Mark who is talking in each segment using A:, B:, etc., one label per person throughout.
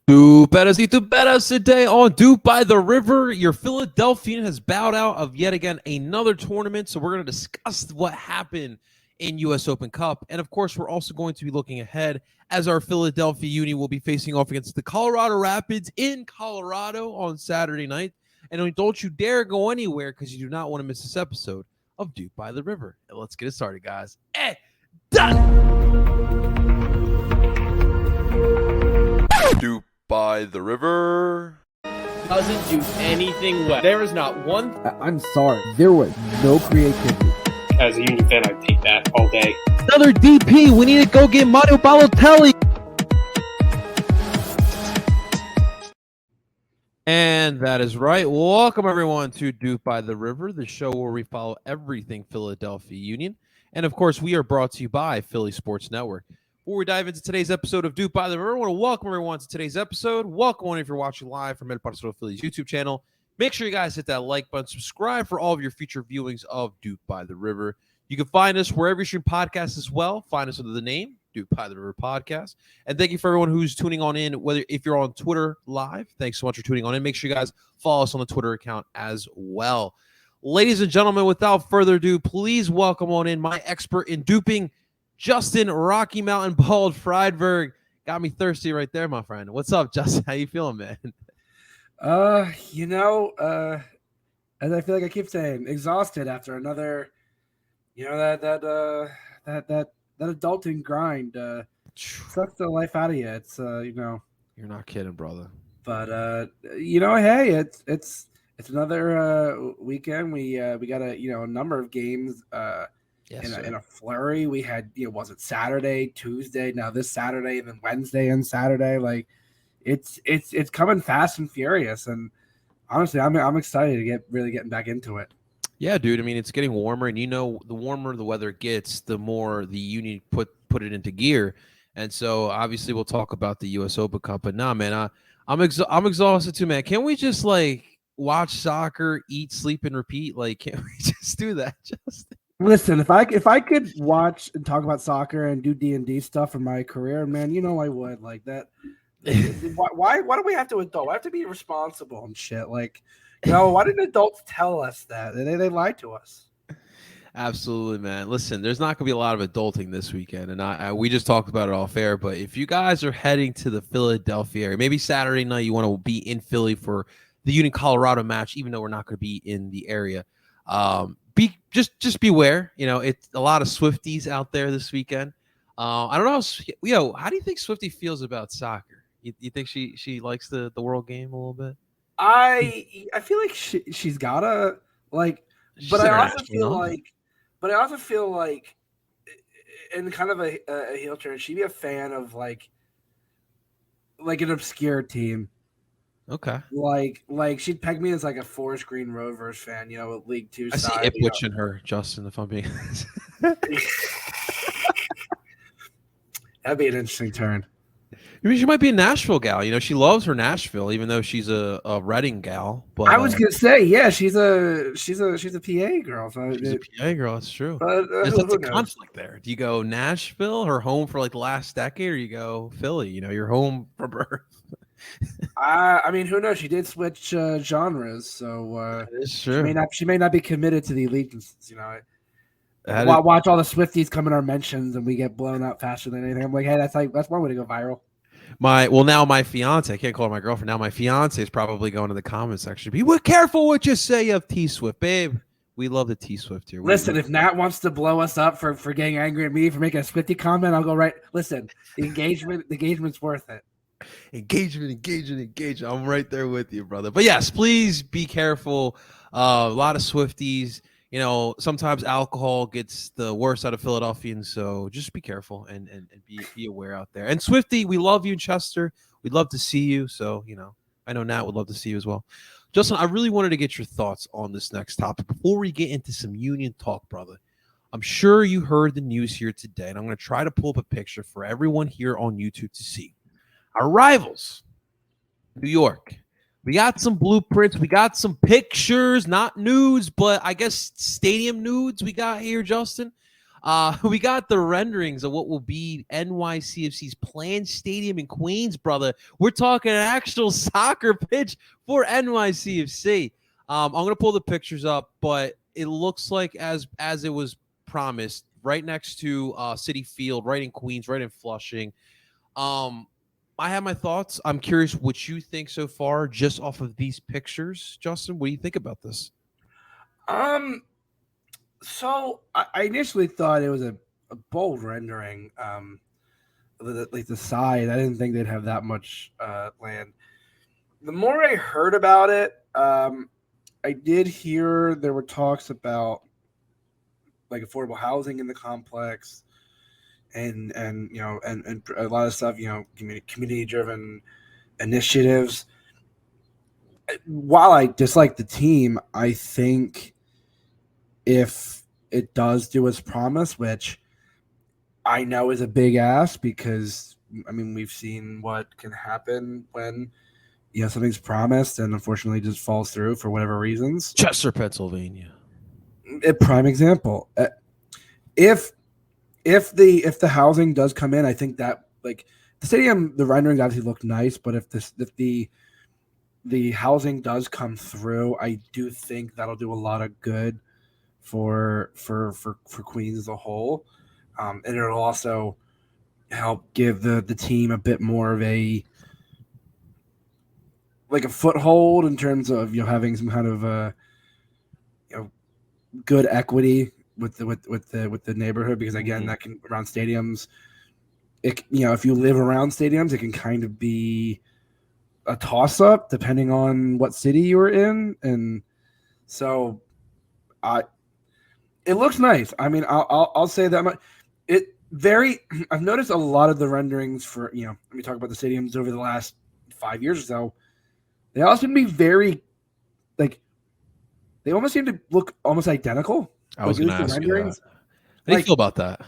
A: Doop better today on Doop by the River. Your Philadelphia has bowed out of yet again another tournament. So we're going to discuss what happened in U.S. Open Cup. And of course, we're also going to be looking ahead as our Philadelphia Union will be facing off against the Colorado Rapids in Colorado on Saturday night. And don't you dare go anywhere because you do not want to miss this episode of Doop by the River. And let's get it started, guys. Done! Doop by the River
B: doesn't do anything well. There is not one.
C: I'm sorry. There was no creativity.
B: As a Union fan, I take that all day.
A: Another DP. We need to go get Mario Balotelli. And that is right. Welcome, everyone, to Doop by the River, the show where we follow everything Philadelphia Union. And, of course, we are brought to you by Philly Sports Network. Before we dive into today's episode of Doop by the River, I want to welcome everyone to today's episode. Welcome on if you're watching live from Metropolitan Philly's YouTube channel. Make sure you guys hit that like button, subscribe for all of your future viewings of Doop by the River. You can find us wherever you stream podcasts as well. Find us under the name Doop by the River Podcast. And thank you for everyone who's tuning on in, whether if you're on Twitter live. Thanks so much for tuning on in. Make sure you guys follow us on the Twitter account as well. Ladies and gentlemen, without further ado, please welcome on in my expert in duping, Justin Rocky Mountain Bald Friedberg. Got me thirsty right there, my friend. What's up, Justin? How you feeling, man?
C: As I feel like I keep saying, exhausted after another, that adulting grind sucks the life out of you. It's
A: You're not kidding, brother.
C: But hey, it's another weekend. We got a number of games. In a flurry. We had, was it Saturday, Tuesday, now this Saturday, and then Wednesday and Saturday. Like it's coming fast and furious. And honestly, I'm excited to getting back into it.
A: Yeah, dude. I mean, it's getting warmer, and the warmer the weather gets, the more the Union put it into gear. And so obviously we'll talk about the US Open Cup. But nah, man, I'm exhausted too, man. Can't we just watch soccer, eat, sleep, and repeat? Can't we just do that, Justin?
C: Listen, if I could watch and talk about soccer and do D&D stuff in my career, man, I would like that. Why do we have to adult? Why have to be responsible and shit? Why didn't adults tell us that? They lied to us.
A: Absolutely, man. Listen, there's not going to be a lot of adulting this weekend, and we just talked about it off air. But if you guys are heading to the Philadelphia area, maybe Saturday night you want to be in Philly for the Union Colorado match, even though we're not going to be in the area. Just beware. It's a lot of Swifties out there this weekend. I don't know. How do you think Swiftie feels about soccer? You think she likes the world game a little bit?
C: I feel like she's gotta but I also feel like in kind of a heel turn, she'd be a fan of like an obscure team.
A: Okay.
C: She'd peg me as a Forest Green Rovers fan, a League Two
A: side. I see Ipswich in her, Justin, if I'm being
C: That'd be an interesting turn.
A: I mean, she might be a Nashville gal. She loves her Nashville, even though she's a Reading gal. But
C: I was gonna say, yeah, she's a PA girl. So
A: she's a PA girl. That's true.
C: But
A: there's a conflict there. Do you go Nashville, her home for the last decade, or you go Philly? Your home for birth.
C: I mean, who knows? She did switch genres, so
A: it's true.
C: She may not be committed to the allegiances. Watch all the Swifties come in our mentions, and we get blown up faster than anything. I'm like, hey, that's one way to go viral.
A: Now my fiance, I can't call her my girlfriend. Now my fiance is probably going to the comment section. Be careful what you say of T Swift, babe. We love the T Swift here.
C: Listen, if Nat wants to blow us up for getting angry at me for making a Swiftie comment, I'll go right. Listen, the engagement's worth it.
A: Engagement. I'm right there with you, brother. But yes, please be careful. A lot of Swifties. Sometimes alcohol gets the worst out of Philadelphians, so just be careful and be aware out there. And Swiftie, we love you in Chester. We'd love to see you. So, I know Nat would love to see you as well. Justin, I really wanted to get your thoughts on this next topic before we get into some Union talk, brother. I'm sure you heard the news here today, and I'm going to try to pull up a picture for everyone here on YouTube to see. Our rivals, New York. We got some blueprints. We got some pictures, not nudes, but I guess stadium nudes we got here, Justin. We got the renderings of what will be NYCFC's planned stadium in Queens, brother. We're talking an actual soccer pitch for NYCFC. I'm going to pull the pictures up, but it looks like as it was promised, right next to Citi Field, right in Queens, right in Flushing. I have my thoughts. I'm curious what you think so far, just off of these pictures. Justin, what do you think about this?
C: So I initially thought it was a bold rendering. Like the side, I didn't think they'd have that much land. The more I heard about it, I did hear there were talks about like affordable housing in the complex, and you know, and a lot of stuff, you know, community driven initiatives. While I dislike the team, I think if it does do its promise, which I know is a big ask, because I mean we've seen what can happen when something's promised and unfortunately just falls through for whatever reasons.
A: Chester, Pennsylvania,
C: a prime example. If the housing does come in, I think that like the stadium, the renderings obviously look nice, but if the housing does come through, I do think that'll do a lot of good for Queens as a whole. And it'll also help give the team a bit more of a foothold in terms of having some kind of good equity with the neighborhood, because again that can around stadiums, if you live around stadiums, it can kind of be a toss up depending on what city you're in, and so it looks nice. I mean, I'll say that much. I've noticed a lot of the renderings for, let me talk about the stadiums over the last 5 years or so. They all seem to be very, they almost seem to look almost identical.
A: I was going to ask you that. How do you feel about that?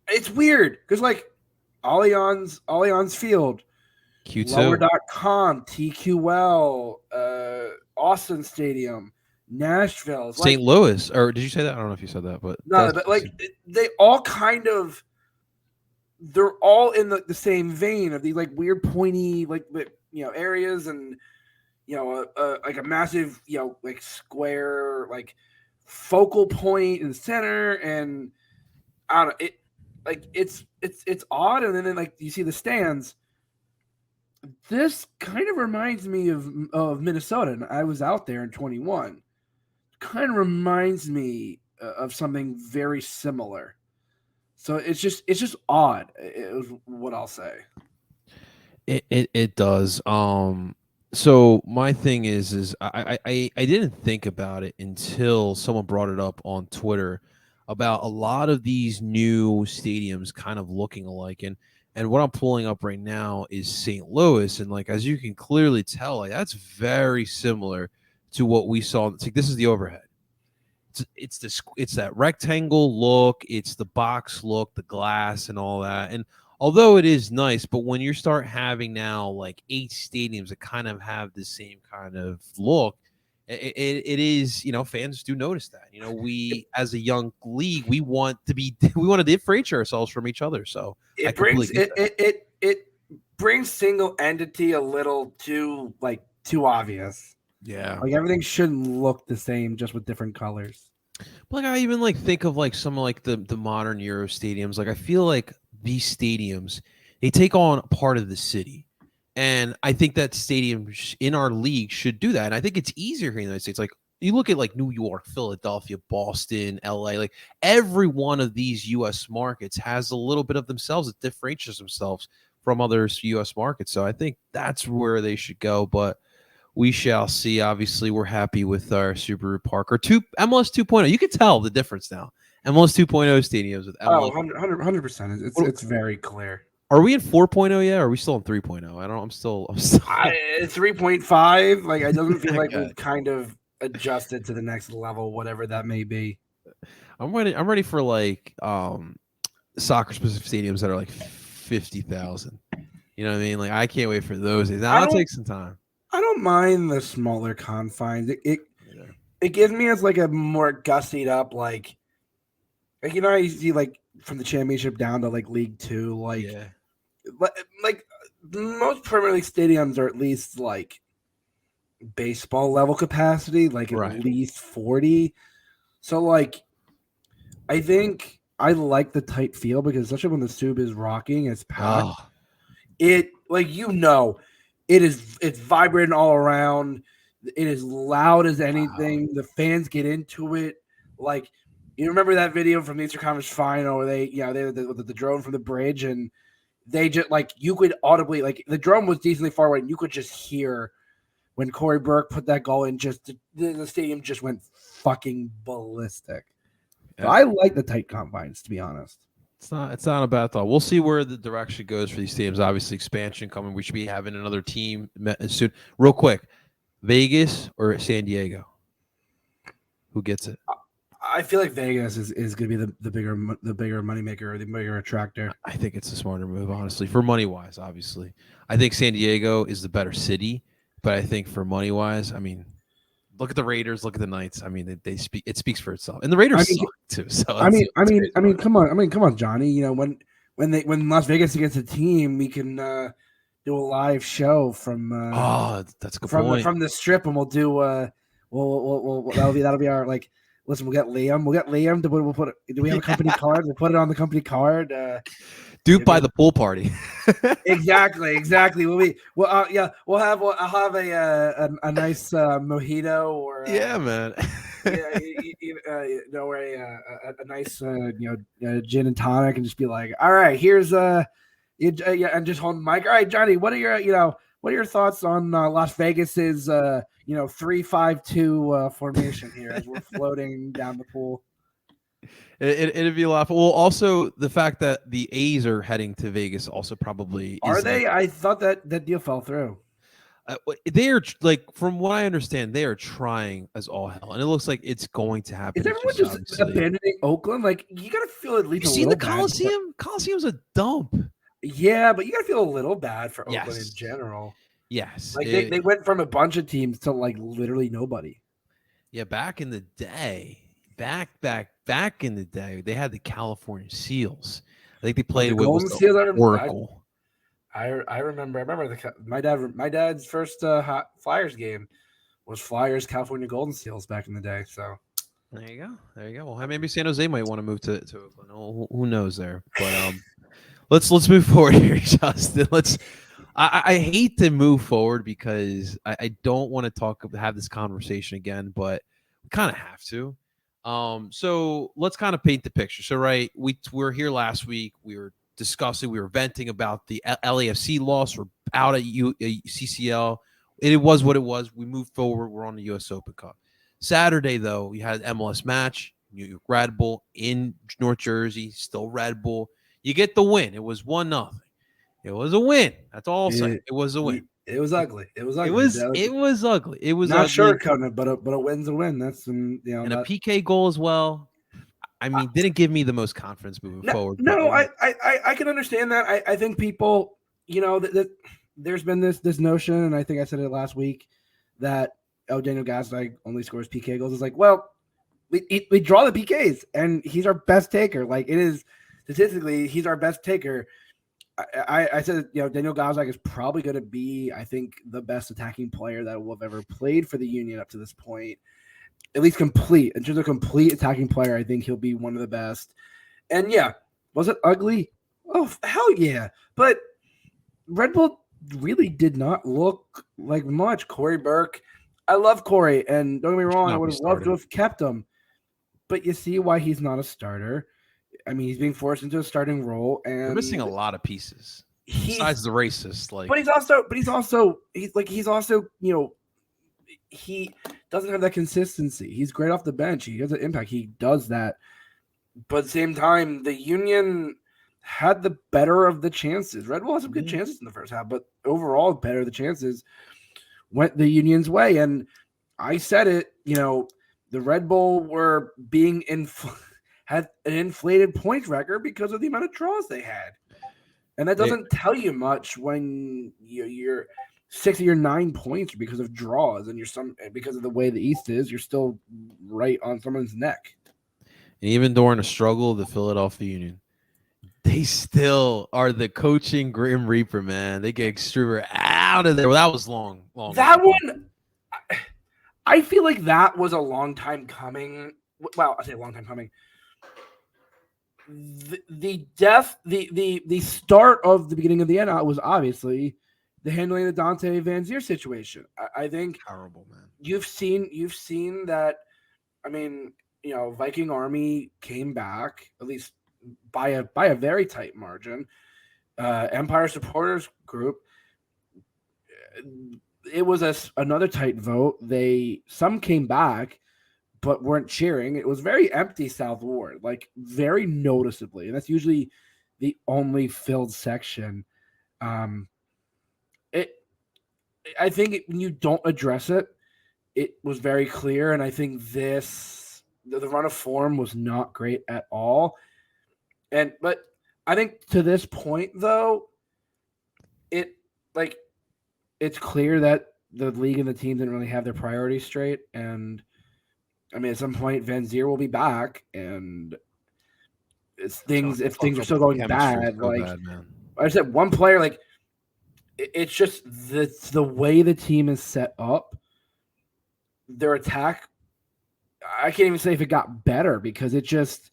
C: It's weird because Allianz Field,
A: Q2,
C: Lower.com, TQL, Austin Stadium, Nashville,
A: St. Louis, or did you say that? I don't know if you said that, but
C: no, but they all they're all in the same vein of these weird pointy areas, and like a massive square focal point in the center, and I don't know, it's odd, and then you see the stands. This kind of reminds me of Minnesota, and I was out there in 21. Kind of reminds me of something very similar. So it's just odd. It was what I'll say.
A: It does. So my thing is I didn't think about it until someone brought it up on Twitter about a lot of these new stadiums kind of looking alike, and what I'm pulling up right now is St. Louis, and as you can clearly tell, that's very similar to what we saw. This is the overhead. It's that rectangle look, it's the box look, the glass, and all that. And although it is nice, but when you start having now 8 stadiums that kind of have the same kind of look, it is, fans do notice that. We as a young league, we want to differentiate ourselves from each other. So
C: it brings single entity a little too obvious.
A: Yeah,
C: everything shouldn't look the same, just with different colors.
A: But I even think of some of the modern Euro stadiums. I feel like these stadiums, they take on a part of the city, and I think that stadiums in our league should do that. And I think it's easier here in the United States. You look at New York, Philadelphia, Boston, LA. Every one of these U.S. markets has a little bit of themselves that differentiates themselves from other U.S. markets. So I think that's where they should go. But we shall see. Obviously, we're happy with our Subaru Park or MLS 2.0. You can tell the difference now. MLS 2.0 stadiums with MLS.
C: 100%. It's very clear.
A: Are we in 4.0 yet? Or are we still in 3.0? I don't know. I'm still
C: 3.5. It doesn't feel like we've kind of adjusted to the next level, whatever that may be.
A: I'm ready for soccer specific stadiums that are 50,000. You know what I mean? I can't wait for those days. Now it'll take some time.
C: I don't mind the smaller confines. It gives me as a more gussied up Like, you know, you see like from the championship down to like League Two, like most Premier League stadiums are at least like baseball level capacity, like at least 40. So like, I think I like the tight feel because especially when the Sub is rocking, it's packed. It it's vibrating all around. It is loud as anything. The fans get into it. Like, you remember that video from the Eastern Conference Final where they the drone from the bridge, and they just like, you could audibly, like, the drone was decently far away and you could just hear when Corey Burke put that goal in, just the stadium just went fucking ballistic. Yeah. So I like the tight confines, to be honest.
A: It's not a bad thought. We'll see where the direction goes for these teams. Obviously, expansion coming. We should be having another team soon. Real quick, Vegas or San Diego? Who gets it?
C: I feel like Vegas is going to be the bigger moneymaker or the bigger attractor.
A: I think it's a smarter move, honestly, for money wise. Obviously, I think San Diego is the better city, but I think for money wise, I mean, look at the Raiders, look at the Knights. I mean, they speak. It speaks for itself, and the Raiders suck too. So
C: I mean, come on, Johnny. You know, when Las Vegas gets a team, we can do a live show from.
A: That's a good point.
C: From the Strip, and we'll do. That'll be our like. Listen, we'll get Liam. We'll put. Do we have a company card? We'll put it on the company card.
A: DOOP by the pool party.
C: Exactly. I'll have a nice mojito or
A: man.
C: A nice gin and tonic, and just be like, all right, here's and just hold the mic. All right, Johnny, what are your thoughts on Las Vegas's 3-5-2 formation here as we're floating down the pool?
A: It'd be a lot. Well, also the fact that the A's are heading to Vegas also probably
C: are they? I thought that deal fell through.
A: They are, like, from what I understand, they are trying as all hell, and it looks like it's going to happen.
C: Is everyone just abandoning Oakland? Like, you gotta feel at least.
A: You see the Coliseum? Coliseum's a dump.
C: Yeah, but you gotta feel a little bad for Oakland in general.
A: Yes,
C: like they went from a bunch of teams to like literally nobody.
A: Yeah, back in the day, back in the day, they had the California Seals. I think they played with
C: Golden Seals.
A: Oracle.
C: I remember my dad's first Flyers game was Flyers California Golden Seals back in the day. So
A: there you go. Well, maybe San Jose might want to move to Oakland. Who knows there? But let's move forward here, Justin. I hate to move forward because I don't want to have this conversation again, but we kind of have to. So let's kind of paint the picture. So we were here last week. We were discussing, we were venting about the LAFC loss. We're out at CCL. It was what it was. We moved forward. We're on the U.S. Open Cup. Saturday, though, we had an MLS match. Red Bull in North Jersey, still Red Bull. You get the win. It was 1-0. It was a win. That's all I'll say. It was a win.
C: It was ugly. It was ugly.
A: It was ugly. It was
C: not sugarcoating it, but a win's a win. That's
A: a PK goal as well. I mean, didn't give me the most confidence moving forward.
C: No, I can understand that. I think people, that there's been this notion, and I think I said it last week, that Daniel Gazzaniga only scores PK goals. It's like, well, we draw the PKs, and he's our best taker. Like, it is statistically, he's our best taker. I said, Daniel Gazzaniga is probably going to be, I think, the best attacking player that will have ever played for the Union up to this point. At least complete. In terms of complete attacking player, I think he'll be one of the best. And yeah, was it ugly? Oh, hell yeah. But Red Bull really did not look like much. Corey Burke, I love Corey, and don't get me wrong, I would have loved to have kept him. But you see why he's not a starter. I mean, he's being forced into a starting role, and
A: they're missing a lot of pieces. Besides the racist,
C: but he's also he doesn't have that consistency. He's great off the bench. He has an impact. He does that. But at the same time, the Union had the better of the chances. Red Bull had some good chances in the first half, but overall, better of the chances went the Union's way. And I said it, the Red Bull were being had an inflated points record because of the amount of draws they had. And that doesn't tell you much when you're 6 of your 9 points because of draws, and because of the way the East is, you're still right on someone's neck.
A: And even during the struggle of the Philadelphia Union, they still are the coaching Grim Reaper, man. They get Struber out of there. Well, that was long.
C: That one, I feel like that was a long time coming. Well, I say a long time coming. The start of the beginning of the end was obviously the handling of the Dante Van Zier situation. I think
A: terrible, man.
C: You've seen that. I mean, Viking Army came back at least by a very tight margin. Empire Supporters Group, it was another tight vote. Some came back, but weren't cheering. It was very empty South Ward, like very noticeably, and that's usually the only filled section. I think when you don't address it, it was very clear, and I think the run of form was not great at all. But I think to this point, though, it's clear that the league and the team didn't really have their priorities straight. And I mean, at some point, Van Zier will be back, and if things are still going bad, I said, one player, it's just the way the team is set up. Their attack, I can't even say if it got better, because it just,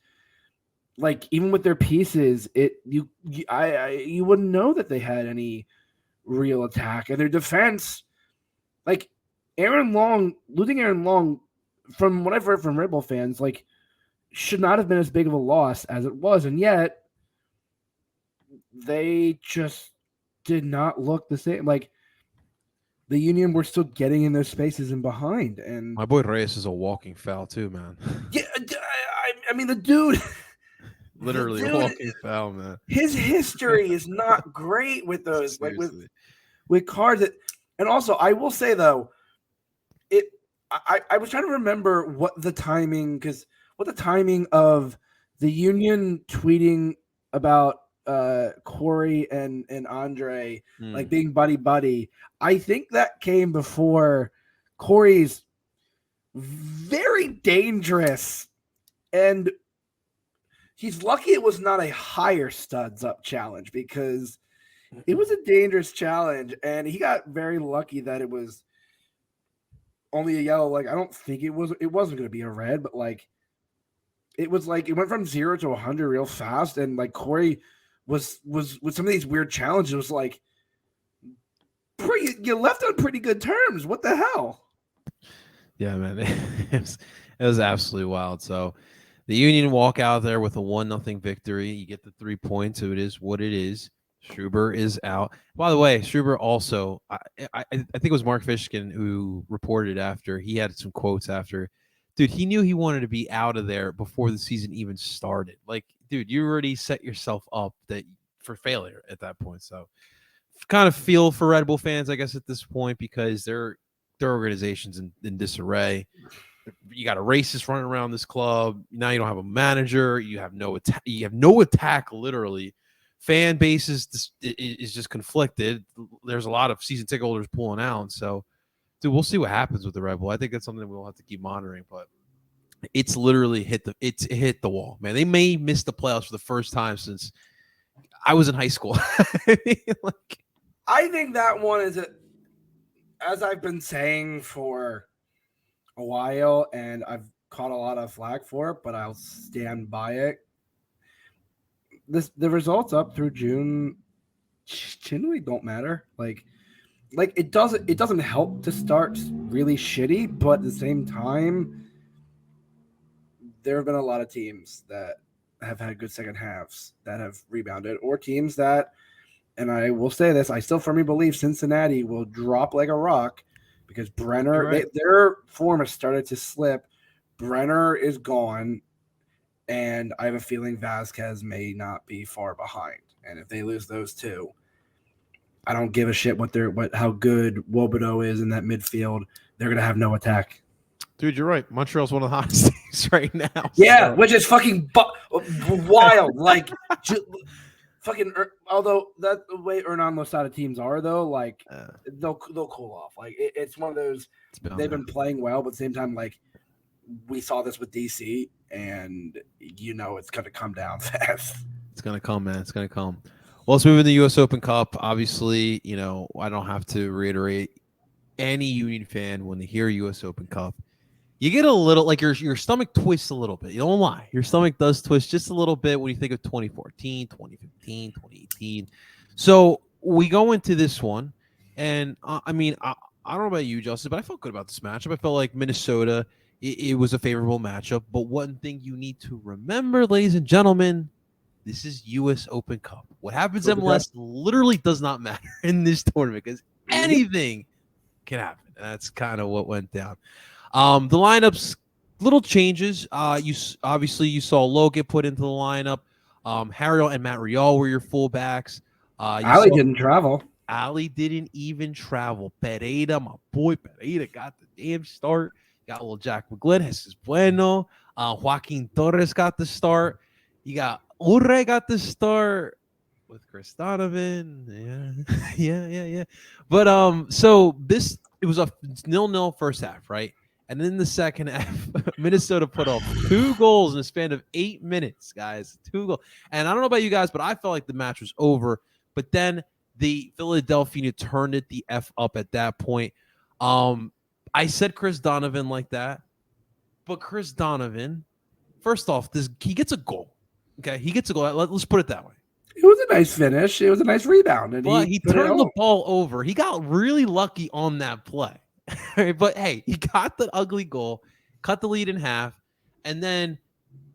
C: even with their pieces, you wouldn't know that they had any real attack. And their defense, losing Aaron Long, from what I've heard from Red Bull fans, should not have been as big of a loss as it was, and yet they just did not look the same. The Union were still getting in their spaces and behind. And
A: my boy Reyes is a walking foul too, man.
C: Yeah, I mean, the dude
A: literally a walking foul, man.
C: His history is not great with those, with cards. And also, I will say though, I was trying to remember what the timing of the Union tweeting about Corey and Andre being buddy. I think that came before Corey's very dangerous, and he's lucky it was not a higher studs up challenge, because it was a dangerous challenge, and he got very lucky that it was only a yellow. I don't think it wasn't going to be a red, but it was it went from 0 to 100 real fast, and Corey was with some of these weird challenges, was you left on pretty good terms. What the hell?
A: Yeah, man, it was absolutely wild. So the Union walk out there with a 1-0 victory. You get the 3 points, so it is what it is. Struber is out. By the way, Struber also, I think it was Mark Fishkin who reported after. He had some quotes after. Dude, he knew he wanted to be out of there before the season even started. Dude, you already set yourself up for failure at that point. So kind of feel for Red Bull fans, I guess, at this point, because their organization's in disarray. You got a racist running around this club. Now you don't have a manager. You have no attack. You have no attack, literally. Fan base is just conflicted. There's a lot of season ticket holders pulling out. So, dude, we'll see what happens with the Red Bull. I think that's something we'll have to keep monitoring. But it's literally hit the wall, man. They may miss the playoffs for the first time since I was in high school.
C: I think that one is, as I've been saying for a while, and I've caught a lot of flack for it, but I'll stand by it. The results up through June genuinely don't matter. It doesn't help to start really shitty, but at the same time, there have been a lot of teams that have had good second halves that have rebounded, or teams that, and I will say this, I still firmly believe Cincinnati will drop like a rock, because Brenner, their form has started to slip. Brenner is gone, and I have a feeling Vasquez may not be far behind. And if they lose those two, I don't give a shit how good Wobodo is in that midfield. They're going to have no attack.
A: Dude, you're right. Montreal's one of the hottest teams right now.
C: Yeah, so. Which is fucking wild. Fucking. Although that the way Hernan Losada teams are, though, they'll cool off. It's one of those. They've been playing well, but at the same time, we saw this with DC, and it's going to come down fast.
A: It's going to come, man. It's going to come. Well, let's move into the U.S. Open Cup. Obviously, I don't have to reiterate, any Union fan, when they hear U.S. Open Cup, you get a little, like, your stomach twists a little bit. You don't lie. Your stomach does twist just a little bit when you think of 2014, 2015, 2018. So we go into this one, and I don't know about you, Justin, but I felt good about this matchup. I felt like Minnesota, it was a favorable matchup. But one thing you need to remember, ladies and gentlemen, this is U.S. Open Cup. What happens in MLS literally does not matter in this tournament, because anything can happen. That's kind of what went down. The lineups, little changes. You saw Lowe get put into the lineup. Harriel and Matt Rial were your fullbacks.
C: Ali didn't travel.
A: Ali didn't even travel. Pereira, my boy Pereira, got the damn start. Got a little Jack McGlynn, Jesus Bueno. Joaquin Torres got the start. You got Urre got the start with Chris Donovan. Yeah. But so it was a 0-0 first half, right? And then the second half, Minnesota put up 2 goals in the span of 8 minutes, guys. 2 goals. And I don't know about you guys, but I felt like the match was over. But then the Philadelphia turned it the F up at that point. I said Chris Donovan like that. But Chris Donovan, first off, he gets a goal. Okay, he gets a goal. Let's put it that way.
C: It was a nice finish. It was a nice rebound. And
A: he turned the ball over. He got really lucky on that play. But, hey, he got the ugly goal, cut the lead in half, and then,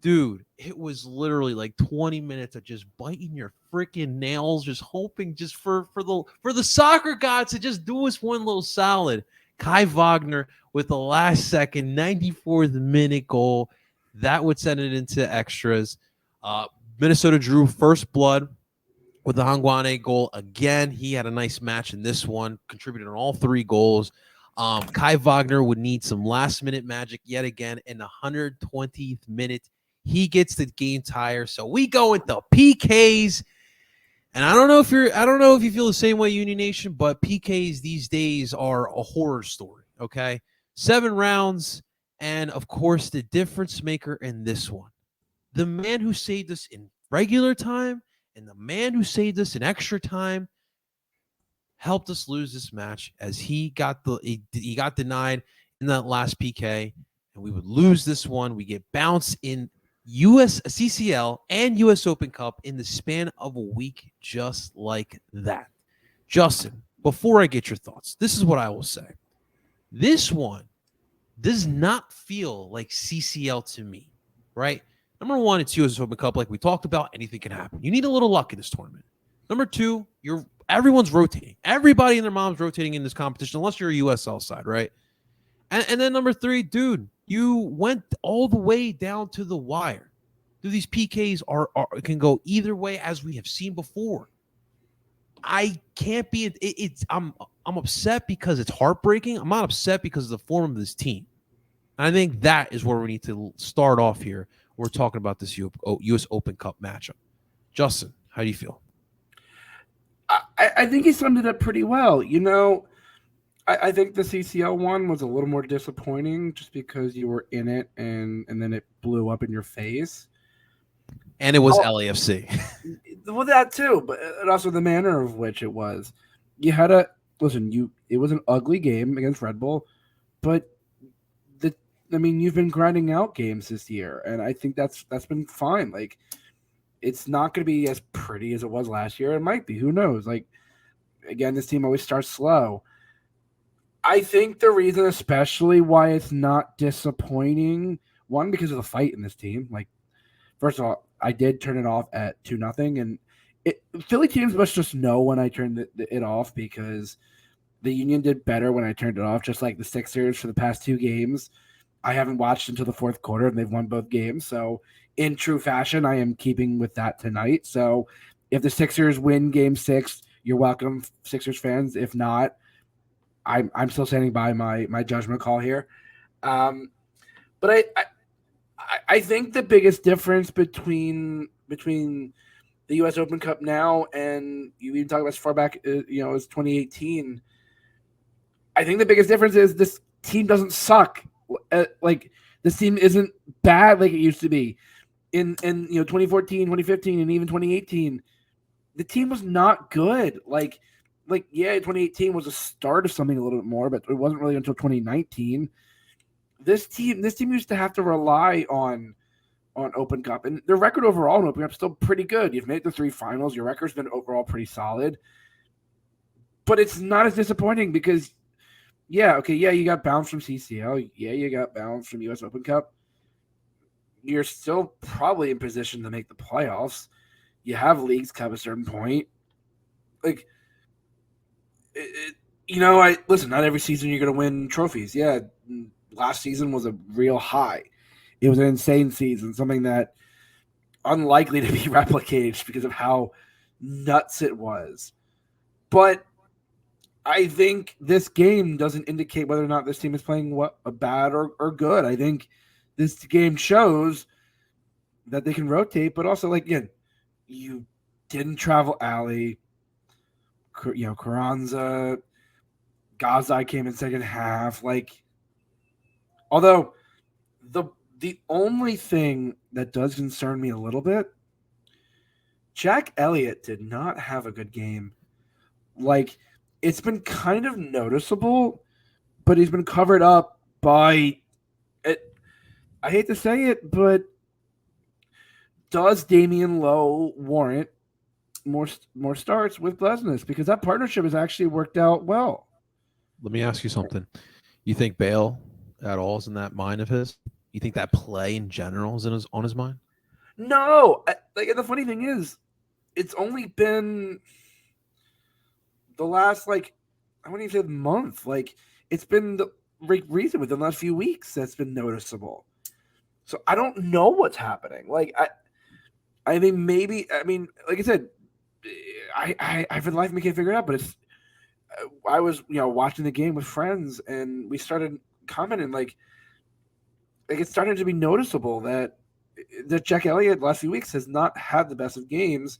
A: dude, it was literally like 20 minutes of just biting your freaking nails, just hoping just for the soccer gods to just do us one little solid. Kai Wagner with the last-second 94th minute goal. That would send it into extras. Minnesota drew first blood with the Hangwane goal again. He had a nice match in this one, contributed on all 3 goals. Kai Wagner would need some last-minute magic yet again in the 120th minute. He gets the game tire, so we go into PKs. And I don't know if you feel the same way, Union Nation, but PKs these days are a horror story. Okay, 7 rounds, and of course the difference maker in this one, the man who saved us in regular time and the man who saved us in extra time, helped us lose this match, as he got denied in that last PK, and we would lose this one. We get bounced in US CCL and US Open Cup in the span of a week, just like that. Justin, before I get your thoughts, this is what I will say. This one does not feel like CCL to me, right? Number one, it's US Open Cup, like we talked about. Anything can happen. You need a little luck in this tournament. Number two, everyone's rotating. Everybody and their mom's rotating in this competition, unless you're a USL side, right? And then number three, dude, you went all the way down to the wire. Dude, these PKs can go either way, as we have seen before. I can't be. I'm upset because it's heartbreaking. I'm not upset because of the form of this team. And I think that is where we need to start off here. We're talking about this U.S. Open Cup matchup. Justin, how do you feel?
C: I think he summed it up pretty well. You know, I think the CCL one was a little more disappointing just because you were in it and then it blew up in your face.
A: And it was LAFC.
C: Well, that too, but also the manner of which it was. You had to listen. It was an ugly game against Red Bull, but you've been grinding out games this year, and I think that's been fine. Like, it's not going to be as pretty as it was last year. It might be. Who knows? Like, again, this team always starts slow. I think the reason, especially why it's not disappointing, one, because of the fight in this team. Like, first of all, I did turn it off at 2-0, and Philly teams must just know when I turned it off, because the Union did better when I turned it off, just like the Sixers for the past 2 games. I haven't watched until the fourth quarter, and they've won both games. So in true fashion, I am keeping with that tonight. So if the Sixers win Game 6, you're welcome, Sixers fans. If not, I'm still standing by my judgment call here. But I think the biggest difference between the U.S. Open Cup now and you even talk about as far back, as I think the biggest difference is this team doesn't suck. Like, This team isn't bad like it used to be. In 2014, 2015, and even 2018, the team was not good. Like 2018 was a start of something a little bit more, but it wasn't really until 2019. This team used to have to rely on Open Cup, and their record overall in Open Cup is still pretty good. You've made the 3 finals. Your record's been overall pretty solid, but it's not as disappointing because, you got bounced from CCL. Yeah, you got bounced from US Open Cup. You're still probably in position to make the playoffs. You have Leagues Cup at a certain point. Like, listen, not every season you're going to win trophies. Yeah, last season was a real high. It was an insane season, something that unlikely to be replicated because of how nuts it was. But I think this game doesn't indicate whether or not this team is playing bad or good. I think this game shows that they can rotate, but also, again, you didn't travel alley. Carranza, Gazai came in second half. Although the only thing that does concern me a little bit, Jack Elliott did not have a good game. It's been kind of noticeable, but he's been covered up by it. I hate to say it, but does Damian Lowe warrant more starts with Blesnes? Because that partnership has actually worked out well.
A: Let me ask you something. You think Bale at all is in that mind of his? You think that play in general is on his mind?
C: No. The funny thing is, it's only been the last, I wouldn't even say month. It's been the recent within the last few weeks that's been noticeable. So I don't know what's happening. I think maybe, like I said, I for the life of me can't figure it out, but I was, watching the game with friends and we started commenting it started to be noticeable that Jack Elliott last few weeks has not had the best of games,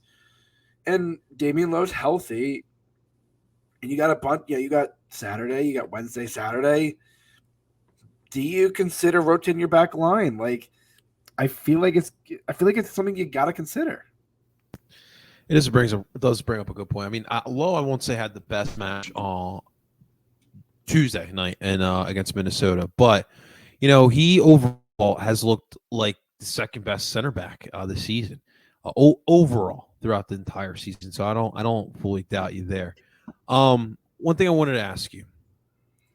C: and Damian Lowe's healthy, and you got a bunch. You got Saturday, you got Wednesday, Saturday. Do you consider rotating your back line? I feel like it's something you got to consider.
A: It does bring up a good point. Lowe, I won't say had the best match on Tuesday night and against Minnesota, but he overall has looked like the second best center back this season, overall throughout the entire season. So I don't fully doubt you there. One thing I wanted to ask you: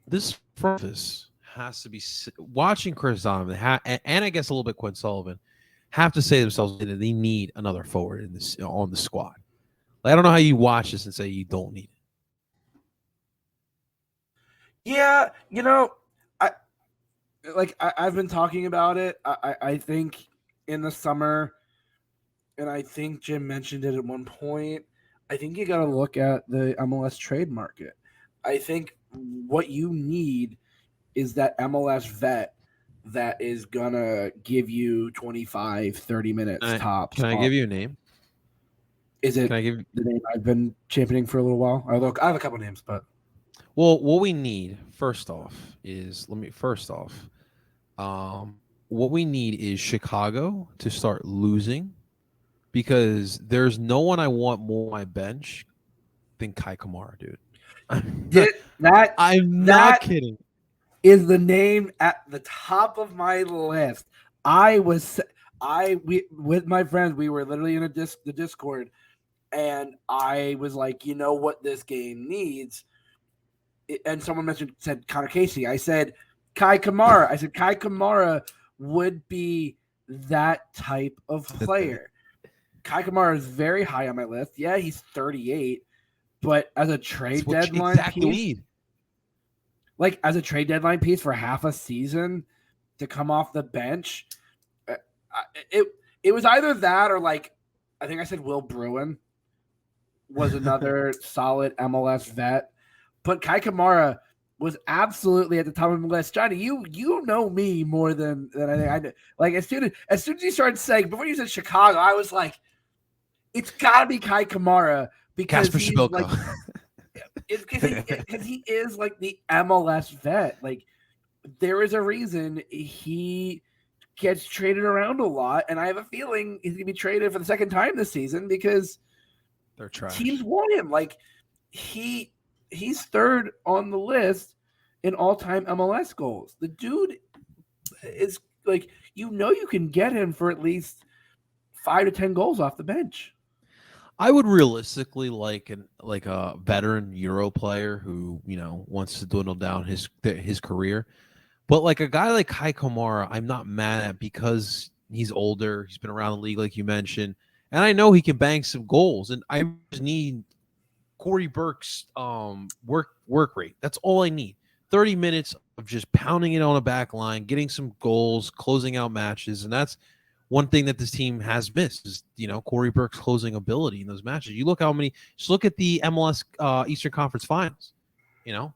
A: this front office has to be watching Chris Donovan and I guess a little bit Quinn Sullivan have to say to themselves that they need another forward on the squad. I don't know how you watch this and say you don't need it.
C: Yeah, I've been talking about it. I think in the summer, and I think Jim mentioned it at one point, I think you got to look at the MLS trade market. I think what you need is that MLS vet that is going to give you 25, 30 minutes tops.
A: Can I give you a name?
C: Can I give the name I've been championing for a little while? Although I have a couple names, but.
A: Well, what we need what we need is Chicago to start losing, because there's no one I want more on my bench than Kai Kamara, dude. I'm not kidding.
C: Is the name at the top of my list. With my friends, we were literally in the Discord, and I was like, you know what this game needs? And someone said Connor Casey. I said Kai Kamara. Kai Kamara would be that type of player. Kai Kamara is very high on my list. Yeah, he's 38, but as a trade deadline piece, as a trade deadline piece for half a season to come off the bench, it was either that or I think I said Will Bruin was another solid MLS vet. But Kai Kamara was absolutely at the top of the list. Johnny, you know me more than I think I do. As soon as you started saying, before you said Chicago, I was like, it's got to be Kai Kamara because
A: Kasper Schmilko.
C: Because he is the MLS vet. there is a reason he gets traded around a lot, and I have a feeling he's going to be traded for the second time this season because
A: they're trash.
C: Teams want him. Like he's third on the list in all-time MLS goals. The dude is like, you can get him for at least 5 to 10 goals off the bench.
A: I would realistically like a veteran Euro player who wants to dwindle down his career, but like a guy like Kai Kamara, I'm not mad at because he's older. He's been around the league, like you mentioned, and I know he can bang some goals. And I just need Corey Burke's work rate. That's all I need. 30 minutes of just pounding it on a back line, getting some goals, closing out matches, and that's one thing that this team has missed is, Corey Burke's closing ability in those matches. You look just look at the MLS Eastern Conference Finals.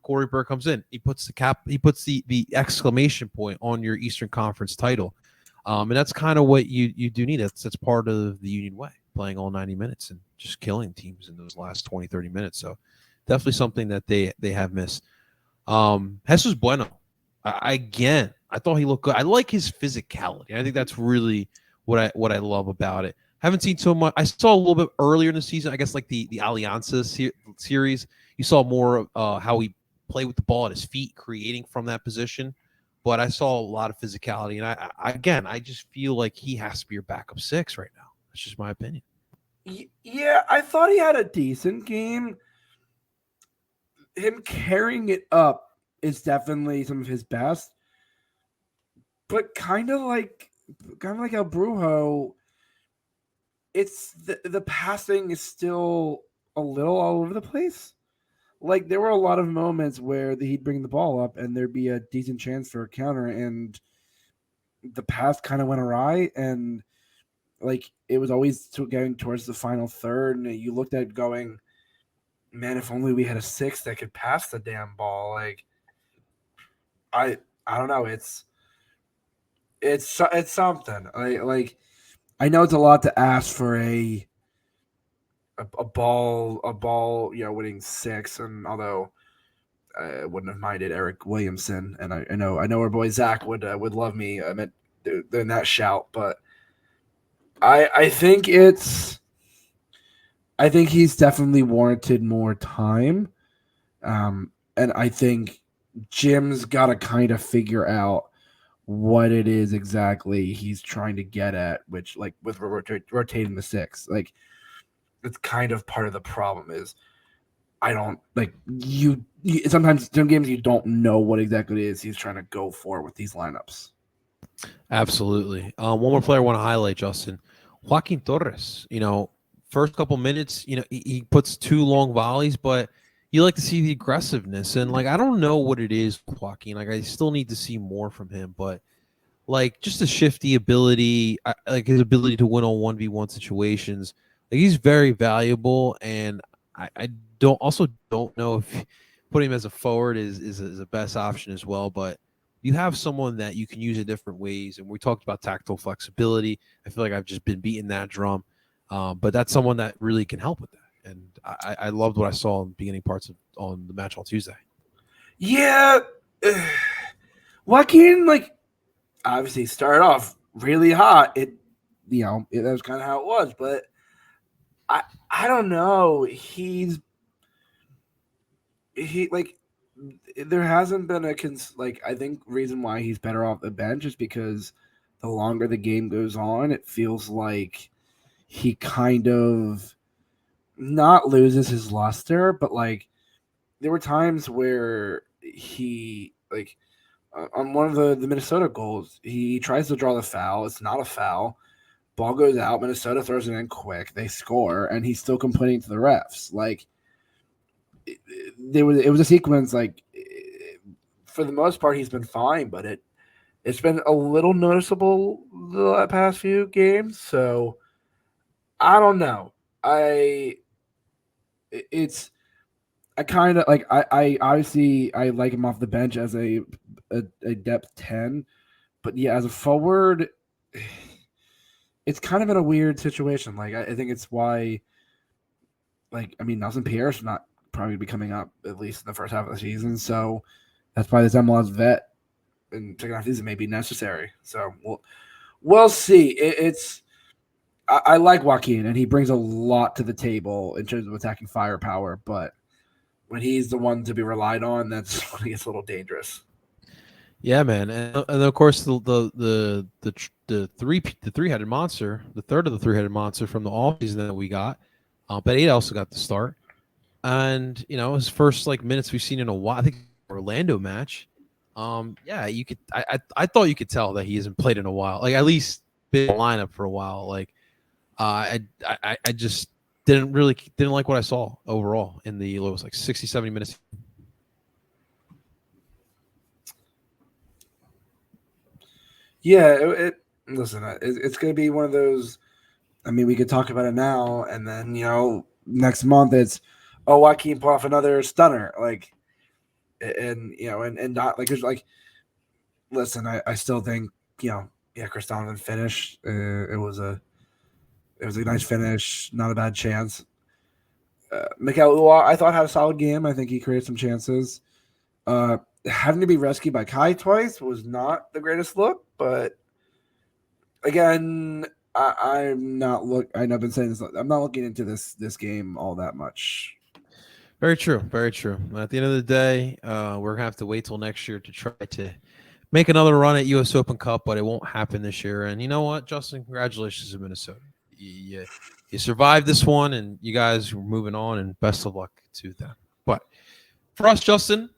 A: Corey Burke comes in, he puts the exclamation point on your Eastern Conference title. And that's kind of what you do need. That's part of the Union way, playing all 90 minutes and just killing teams in those last 20, 30 minutes. So definitely something that they have missed. Jesus Bueno, I thought he looked good. I like his physicality. I think that's really what I love about it. Haven't seen so much. I saw a little bit earlier in the season, I guess like the Alianza series. You saw more of how he played with the ball at his feet, creating from that position. But I saw a lot of physicality, and I just feel like he has to be your backup 6 right now. That's just my opinion.
C: Yeah, I thought he had a decent game. Him carrying it up is definitely some of his best, but kind of like El Brujo, it's the passing is still a little all over the place. Like there were a lot of moments where he'd bring the ball up and there'd be a decent chance for a counter, and the pass kind of went awry, and like it was always going towards the final third, and you looked at it going, man, if only we had a 6 that could pass the damn ball. Like I don't know. It's something. I know it's a lot to ask for a ball, winning 6. And although I wouldn't have minded Eric Williamson, and I know our boy Zach would love me in that shout, but I think he's definitely warranted more time, and I think Jim's got to kind of figure out what it is exactly he's trying to get at, which like with rotating the 6, like it's kind of part of the problem is I don't like you sometimes some games you don't know what exactly it is he's trying to go for with these lineups.
A: Absolutely. One more player I want to highlight, Justin. Joaquin Torres. First couple minutes, he puts 2 long volleys, but you like to see the aggressiveness. And like I don't know what it is with Joaquin. Like I still need to see more from him, but like just the shifty ability, like his ability to win on 1v1 situations. Like he's very valuable, and I don't know if putting him as a forward is the best option as well, but you have someone that you can use in different ways. And we talked about tactile flexibility. I feel like I've just been beating that drum. But that's someone that really can help with that. And I loved what I saw in the beginning parts on the match on Tuesday.
C: Yeah. Joaquin, like, obviously started off really hot. That was kind of how it was. But I don't know. There hasn't been I think reason why he's better off the bench is because the longer the game goes on, it feels like he kind of not loses his luster, but like there were times where he on one of the Minnesota goals, he tries to draw the foul. It's not a foul. Ball goes out. Minnesota throws it in quick. They score, and he's still complaining to the refs. Like it was a sequence. Like for the most part, he's been fine, but it's been a little noticeable the past few games. So I don't know. I kind of like I obviously I like him off the bench as a depth 10, but yeah, as a forward, it's kind of in a weird situation. Like I think it's why, like I mean, Nelson Pierre's not probably be coming up at least in the first half of the season, so that's why this MLS vet in second half of the season may be necessary. So we'll see. I like Joaquin, and he brings a lot to the table in terms of attacking firepower. But when he's the one to be relied on, that's when it gets a little dangerous.
A: Yeah, man, and of course the three-headed monster, the third of the three-headed monster from the offseason that we got, but he also got the start, and his first minutes we've seen in a while. I think Orlando match, yeah, you could. I thought you could tell that he hasn't played in a while, at least been in the lineup for a while. I just didn't like what I saw overall in the 60, 70 minutes.
C: Yeah, listen, it's going to be one of those. I mean, we could talk about it now, and then next month it's Joaquin pull off another stunner, and not listen, I still think Chris Donovan finished. It was a nice finish, not a bad chance. Mikel Uwa, I thought, had a solid game. I think he created some chances. Having to be rescued by Kai twice was not the greatest look, but again, I'm not I've been saying this. I'm not looking into this game all that much.
A: Very true. Very true. At the end of the day, we're gonna have to wait till next year to try to make another run at U.S. Open Cup, but it won't happen this year. And you know what, Justin? Congratulations to Minnesota. You survived this one, and you guys are moving on. And best of luck to them. But for us, Justin,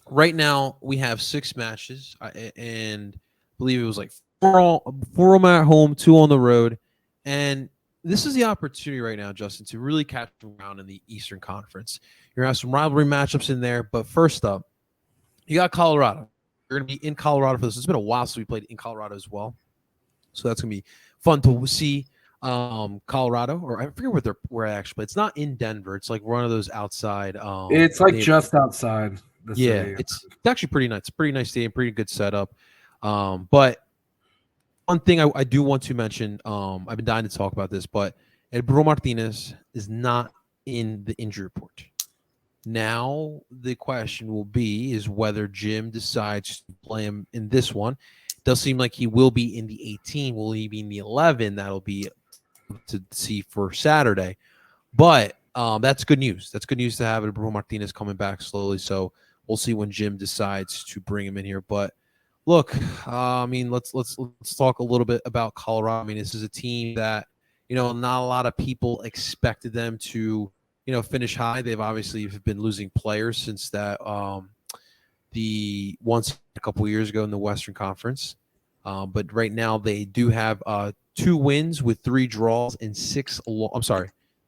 A: right now we have 6 matches, and I believe it was 4 of them at home, 2 on the road, and this is the opportunity right now, Justin, to really catch around in the Eastern Conference. You're going to have some rivalry matchups in there, but first up, you got Colorado. You're going to be in Colorado for this. It's been a while since we played in Colorado as well, so that's going to be fun to see. Colorado, or I forget where actually, but it's not in Denver. It's one of those outside.
C: It's just outside.
A: Yeah, it's actually pretty nice. Pretty nice stadium, pretty good setup. But one thing I do want to mention, I've been dying to talk about this, but Bruno Martinez is not in the injury report. Now the question will be is whether Jim decides to play him in this one. It does seem like he will be in the 18. Will he be in the 11? That'll be to see for Saturday. But that's good news. That's good news to have Bruno Martinez coming back slowly. So we'll see when Jim decides to bring him in here. But look, I mean, let's talk a little bit about Colorado. I mean, this is a team that not a lot of people expected them to finish high. They've obviously been losing players since that the once a couple of years ago in the Western Conference. But right now they do have 2 wins with 3 draws and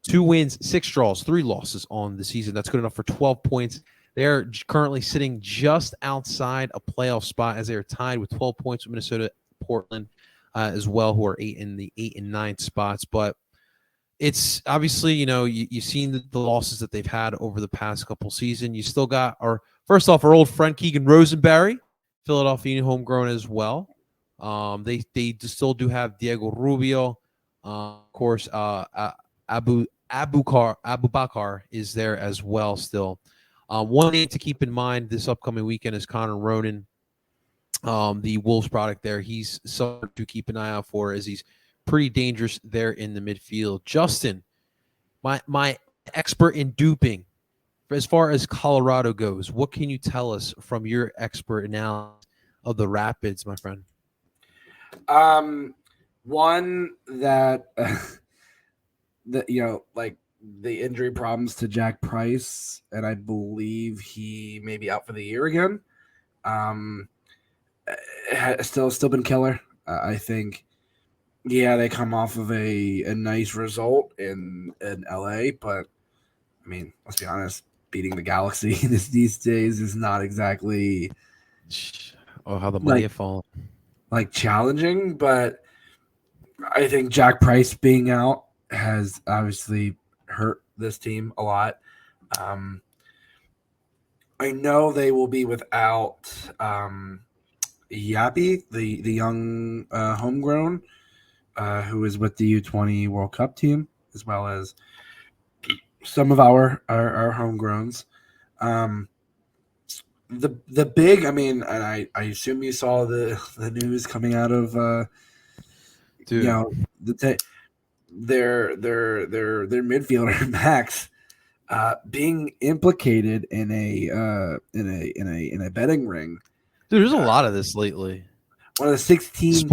A: 2 wins, 6 draws, 3 losses on the season. That's good enough for 12 points. They're currently sitting just outside a playoff spot as they are tied with 12 points with Minnesota, Portland as well, who are in the 8 and 9 spots. But it's obviously, you've seen the losses that they've had over the past couple seasons. You still got our old friend Keegan Rosenberry, Philadelphia homegrown as well. They still do have Diego Rubio, of course. Abubakar is there as well still. One thing to keep in mind this upcoming weekend is Connor Ronan, the Wolves product there. He's someone to keep an eye out for as he's pretty dangerous there in the midfield. Justin, my expert in duping, as far as Colorado goes, what can you tell us from your expert analysis of the Rapids, my friend?
C: One that the injury problems to Jack Price, and I believe he may be out for the year again. Has still been killer. I think, they come off of a nice result in LA, but I mean, let's be honest, beating the Galaxy these days is not exactly
A: how the money have fallen.
C: Challenging, but I think Jack Price being out has obviously hurt this team a lot. I know they will be without Yappy, the young homegrown, who is with the U20 World Cup team, as well as some of our homegrowns. the big, I mean, and I assume you saw the news coming out of
A: Dude.
C: you know their midfielder Max being implicated in a betting ring.
A: Dude, there's a lot of this lately.
C: One of the 16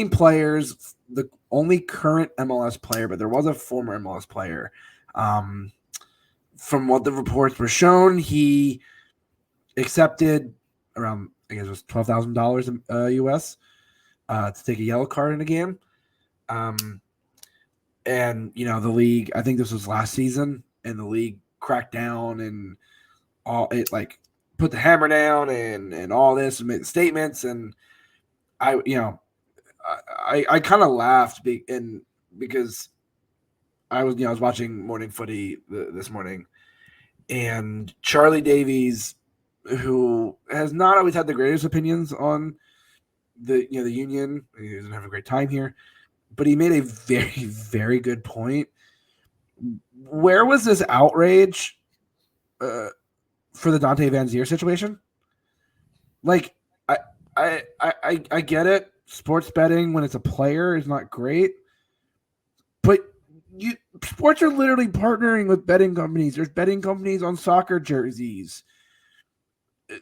C: players, the only current MLS player, but there was a former MLS player. From what the reports were shown, he accepted around, I guess it was $12,000 US to take a yellow card in a game. And the league, I think this was last season, and the league cracked down and all it, like, put the hammer down and all this and made statements. And I kind of laughed because I was watching morning footy this morning, and Charlie Davies, who has not always had the greatest opinions on the Union, he doesn't have a great time here, but he made a very, very good point. Where was this outrage for the Dante Van Zier situation? Like, I get it. Sports betting when it's a player is not great, but sports are literally partnering with betting companies. There's betting companies on soccer jerseys.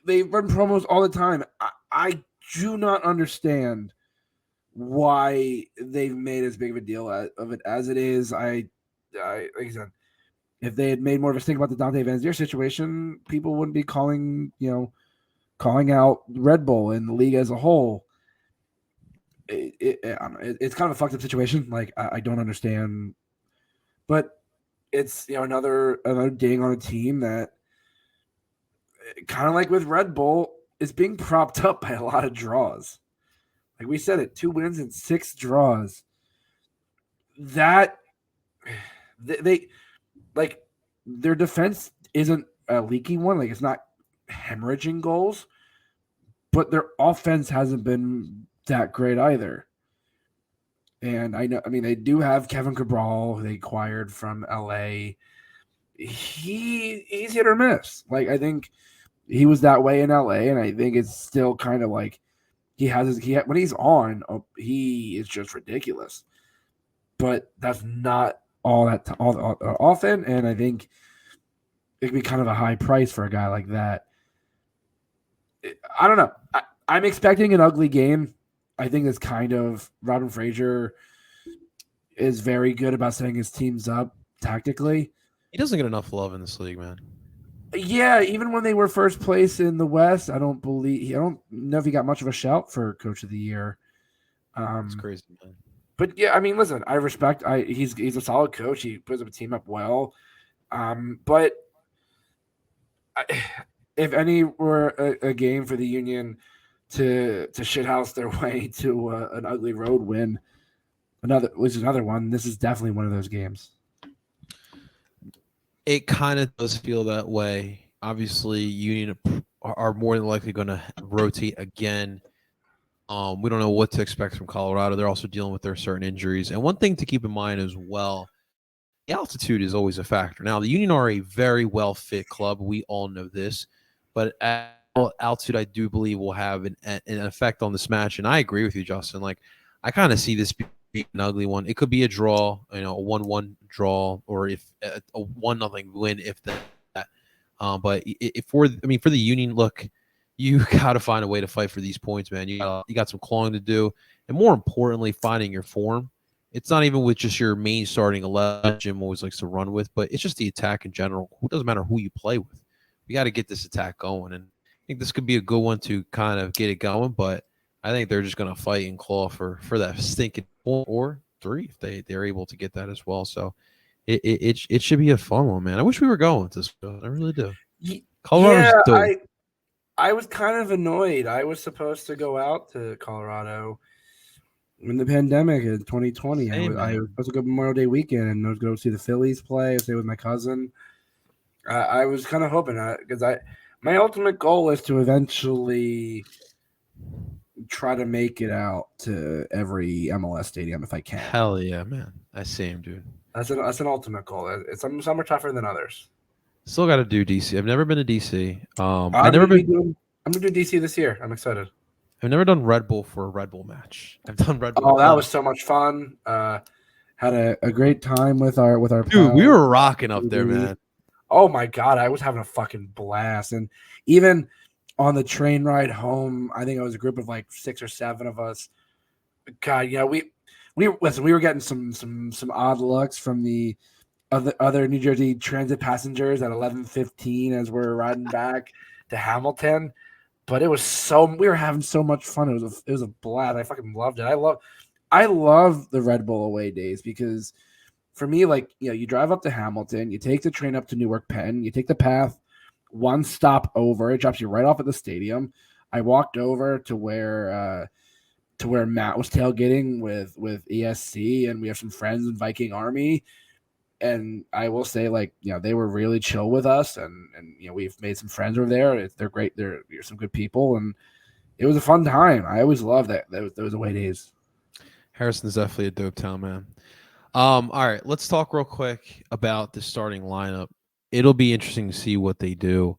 C: They run promos all the time. I do not understand why they've made as big of a deal of it as it is. I like I said, if they had made more of a stink about the Dante Van Zier situation, people wouldn't be calling out Red Bull and the league as a whole. It's kind of a fucked up situation. Like, I don't understand, but it's another ding on a team that, kind of like with Red Bull, is being propped up by a lot of draws. Like we said, 2 wins and 6 draws. That they like, their defense isn't a leaky one. Like, it's not hemorrhaging goals, but their offense hasn't been that great either. And they do have Kevin Cabral, who they acquired from LA. He's hit or miss. Like, I think he was that way in LA, and I think it's still kind of like when he's on, he is just ridiculous. But that's not all often, and I think it could be kind of a high price for a guy like that. I don't know. I'm expecting an ugly game. I think it's kind of Robin Fraser is very good about setting his teams up tactically.
A: He doesn't get enough love in this league, man.
C: Yeah, even when they were first place in the West, I don't know if he got much of a shout for Coach of the Year.
A: It's crazy, man.
C: But yeah, I mean, listen, I respect. He's a solid coach. He puts a team up well. But if any were a game for the Union to shithouse their way to an ugly road win, another one. This is definitely one of those games.
A: It kind of does feel that way. Obviously, Union are more than likely going to rotate again. We don't know what to expect from Colorado. They're also dealing with their certain injuries. And one thing to keep in mind as well, the altitude is always a factor. Now, the Union are a very well-fit club. We all know this. But altitude, I do believe, will have an effect on this match. And I agree with you, Justin. Like, I kind of see this being an ugly one. It could be a draw, a 1-1 draw, or if a 1-0 win, if that. But for the Union, look, you got to find a way to fight for these points, man. You got some clawing to do, and more importantly, finding your form. It's not even with just your main starting 11 Jim always likes to run with, but it's just the attack in general. It doesn't matter who you play with. We got to get this attack going, and I think this could be a good one to kind of get it going, but I think they're just going to fight and claw for that stinking point or 3 if they're able to get that as well. So it should be a fun one, man. I wish we were going to this. I really do. Colorado's dope.
C: I was kind of annoyed. I was supposed to go out to Colorado in the pandemic in 2020. I was supposed to go Memorial Day weekend and I was going to see the Phillies play, stay with my cousin. I was kind of hoping because my ultimate goal is to eventually try to make it out to every MLS stadium if I can.
A: Hell yeah, man! I see him, dude.
C: That's an ultimate goal. Some are tougher than others.
A: Still got to do DC. I've never been to DC.
C: I'm
A: I've never been.
C: I'm gonna do DC this year. I'm excited.
A: I've never done Red Bull for a Red Bull match. I've done Red Bull.
C: Oh, that was so much fun. Had a great time with our
A: dude. We
C: pals.
A: were rocking up there, man.
C: Oh my god, I was having a fucking blast, and even on the train ride home, I think it was a group of like 6 or 7 of us. God, yeah, we were getting some odd looks from the other New Jersey Transit passengers at 11:15 as we're riding back to Hamilton. But we were having so much fun. It was a blast. I fucking loved it. I love the Red Bull away days because for me, like, you drive up to Hamilton, you take the train up to Newark Penn, you take the path one stop over, it drops you right off at the stadium. I walked over to where Matt was tailgating with ESC, and we have some friends in Viking Army. And I will say, like, they were really chill with us, and we've made some friends over there. They're great. They're some good people, and it was a fun time. I always loved that those away days.
A: Harrison's definitely a dope town, man. All right, let's talk real quick about the starting lineup. It'll be interesting to see what they do.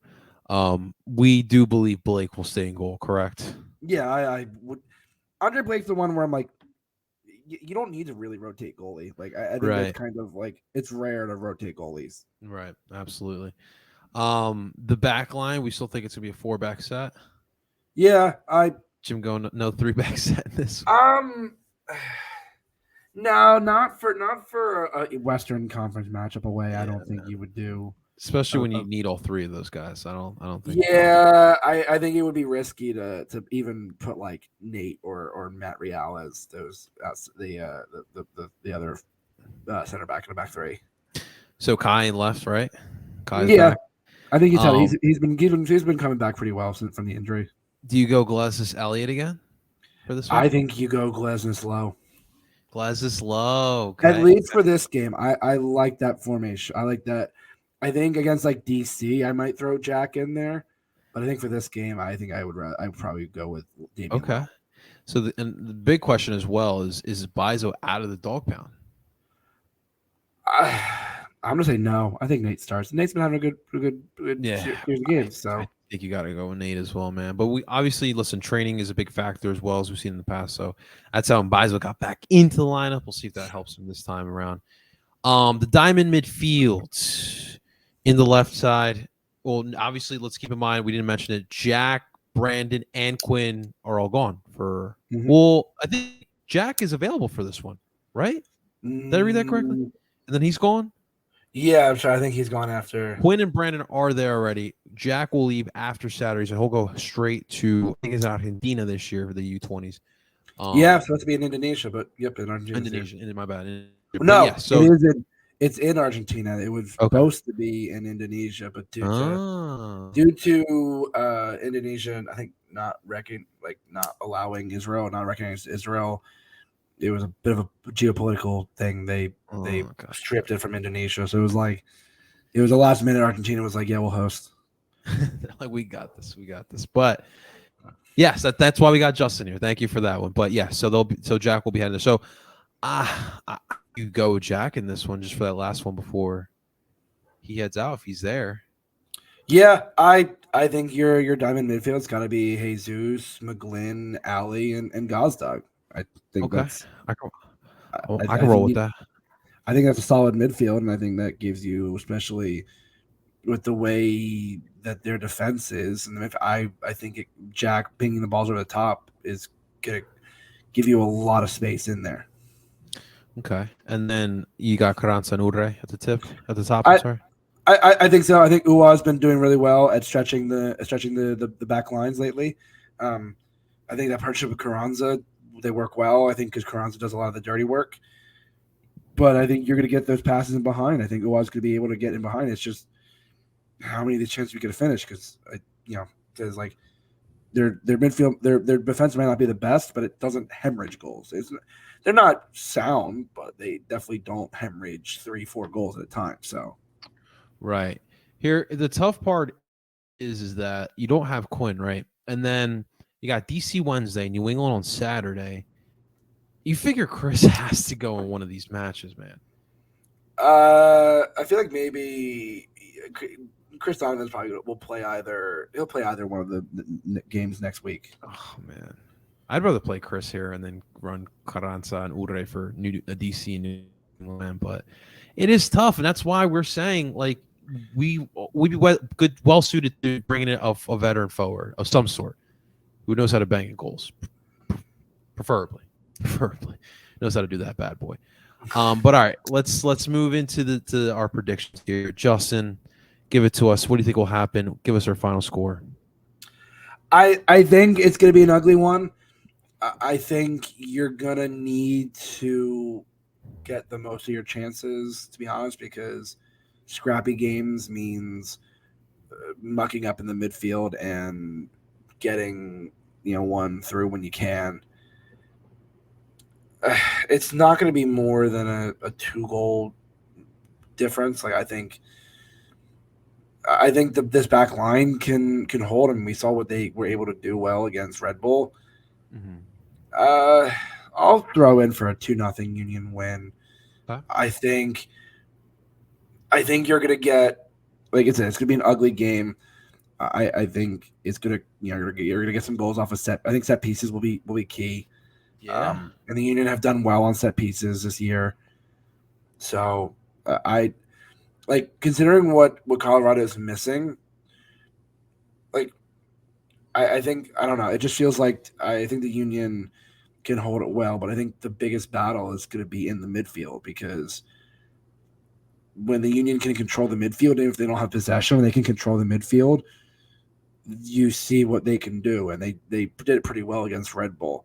A: We do believe Blake will stay in goal, correct?
C: Yeah, I would. Andre Blake's the one where I'm like, you don't need to really rotate goalie. Like, I think it's kind of like, it's rare to rotate goalies.
A: Right, absolutely. The back line, we still think it's gonna be a 4-back set.
C: Yeah,
A: Jim going no 3-back set in this.
C: No, not for a Western Conference matchup away. Yeah, I don't think you would do,
A: especially when you need all 3 of those guys. I don't think.
C: Yeah, I think it would be risky to even put like Nate or Matt Real as the other center back in the back 3.
A: So Kai in left, right?
C: Kai's back. I think he's been coming back pretty well from the injury.
A: Do you go Glesnes Elliott again for this one?
C: I think you go Glesnes Low.
A: Glesnes Low. Okay.
C: At least for this game, I like that formation. I like that. I think against like DC, I might throw Jack in there, but I think for this game, I think I would probably go with Damian.
A: Okay. Lowe. So the big question as well is Bizo out of the dog pound?
C: I'm gonna say no. I think Nate starts. Nate's been having a good series of games. So
A: I think you got to go with Nate as well, man. But we obviously training is a big factor as well as we've seen in the past. So that's how Bizo got back into the lineup. We'll see if that helps him this time around. The diamond midfield in the left side. Well, obviously, let's keep in mind we didn't mention it. Jack, Brandon, and Quinn are all gone for. Mm-hmm. Well, I think Jack is available for this one, right? Did I read that correctly? And then he's gone.
C: Yeah, I'm sorry. I think he's gone after.
A: Quinn and Brandon are there already. Jack will leave after Saturday, so he'll go straight to, I think it's Argentina this year for the U20s.
C: Yeah, it's supposed to be in Indonesia, but yep, in Argentina.
A: Indonesia, my bad.
C: No, yeah, so it's in Argentina. It was supposed to be in Indonesia, but due to Indonesia, I think not allowing Israel, not recognizing Israel. It was a bit of a geopolitical thing. They stripped it from Indonesia, so it was a last minute. Argentina was like, "Yeah, we'll host."
A: Like, we got this. But yes, that's why we got Justin here. Thank you for that one. But yeah, so Jack will be heading there. So you go Jack in this one just for that last one before he heads out if he's there.
C: Yeah, I think your diamond midfield's got to be Jesus, McGlynn, Ali, and Gazdag. I think that's.
A: I can roll with that.
C: I think that's a solid midfield, and I think that gives you, especially with the way that their defense is, and if I think Jack pinging the balls over the top is gonna give you a lot of space in there.
A: Okay, and then you got Carranza and Urre at the top.
C: I think so. I think Uwa's been doing really well at stretching the back lines lately. I think that partnership with Carranza, they work well. I think because Carranza does a lot of the dirty work. But I think you're going to get those passes in behind. I think Uwa's going to be able to get in behind. It's just how many of the chances we get to finish because, there's like their midfield, their defense might not be the best, but it doesn't hemorrhage goals. They're not sound, but they definitely don't hemorrhage 3-4 goals at a time. So,
A: right here, the tough part is that you don't have Quinn, right? And then you got DC Wednesday, New England on Saturday. You figure Chris has to go in one of these matches, man.
C: I feel like maybe Chris Donovan's probably will play either. He'll play either one of the games next week.
A: Oh man, I'd rather play Chris here and then run Carranza and Ure for DC and New England, but it is tough, and that's why we're saying like we'd be well suited to bringing in a veteran forward of some sort who knows how to bang in goals, preferably knows how to do that bad boy. But all right, let's move into our predictions here. Justin, give it to us. What do you think will happen? Give us our final score.
C: I think it's going to be an ugly one. I think you're going to need to get the most of your chances, to be honest, because scrappy games means mucking up in the midfield and getting one through when you can. It's not going to be more than a 2-goal difference. Like I think this back line can hold, and we saw what they were able to do well against Red Bull.
A: Mm-hmm.
C: I'll throw in for a 2-0 Union win.
A: Huh?
C: I think you're going to get, like I said, it's going to be an ugly game. I think it's going to you're going to get some goals off of set. I think set pieces will be key.
A: Yeah.
C: And the Union have done well on set pieces this year. So I like considering what Colorado is missing. Like I think I don't know. It just feels like I think the Union can hold it well, but I think the biggest battle is going to be in the midfield, because when the Union can control the midfield, and if they don't have possession, when they can control the midfield, you see what they can do, and they did it pretty well against Red Bull.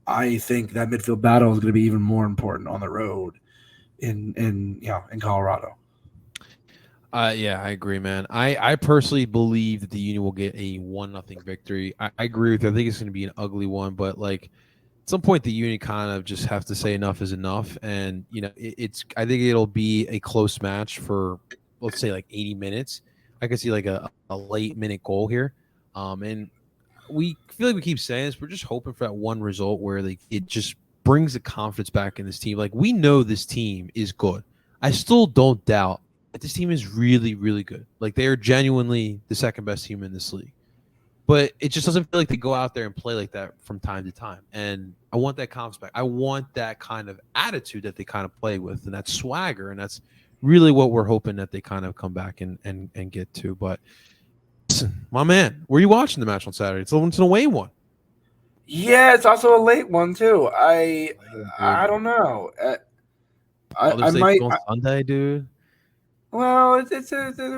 C: I think that midfield battle is going to be even more important on the road in Colorado.
A: Yeah, I agree, man. I personally believe that the Union will get a 1-0 victory. I agree with you. I think it's going to be an ugly one, but like at some point the Union kind of just have to say enough is enough, and I think it'll be a close match for, let's say, like 80 minutes. I could see like a late minute goal here, and we feel like we keep saying this. We're just hoping for that one result where it just brings the confidence back in this team. Like we know this team is good. I still don't doubt that this team is really, really good. Like they are genuinely the second best team in this league. But it just doesn't feel like they go out there and play like that from time to time. And I want that confidence back. I want that kind of attitude that they kind of play with, and that swagger. And that's really what we're hoping that they kind of come back and get to. But listen, my man, were you watching the match on Saturday? It's an away one.
C: Yeah, it's also a late one too. I don't know. I might
A: Sunday, dude.
C: Well, there's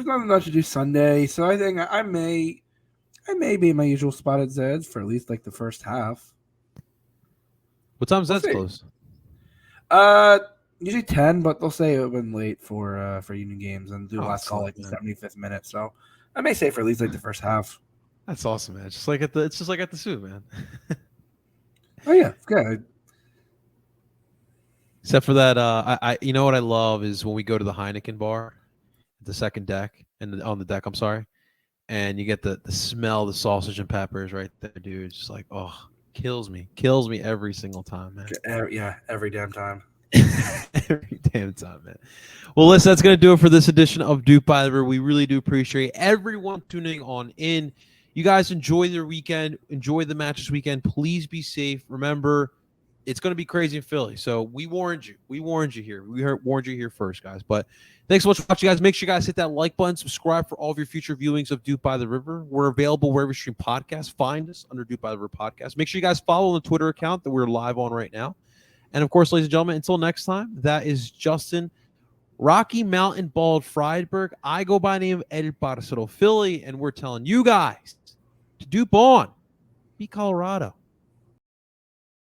C: not much to do Sunday, so I think I may be in my usual spot at Zed's for at least like the first half.
A: What time is Zed's close?
C: Usually 10, but they'll say it open late for Union games and do last call like the 75th minute. So I may say for at least like the first half.
A: That's awesome, man. It's just like at the Zoo, man.
C: Oh yeah, it's good.
A: Except for that, I you know what I love is when we go to the Heineken bar, the second deck, and on the deck, I'm sorry, and you get the smell, the sausage and peppers right there, dude. It's just like, oh, kills me every single time, man.
C: Yeah, every damn time.
A: Every damn time, man. Well, listen, that's going to do it for this edition of DOOP by the River. We really do appreciate everyone tuning on in. You guys enjoy your weekend. Enjoy the match this weekend. Please be safe. Remember, it's going to be crazy in Philly. So we warned you. We warned you here. Warned you here first, guys. But thanks so much for watching, guys. Make sure you guys hit that like button. Subscribe for all of your future viewings of DOOP by the River. We're available wherever you stream podcasts. Find us under DOOP by the River podcast. Make sure you guys follow the Twitter account that we're live on right now. And, of course, ladies and gentlemen, until next time, that is Justin, Rocky Mountain Bald Friedberg. I go by the name of Ed Barcelo Philly, and we're telling you guys to DOOP on. Be Colorado.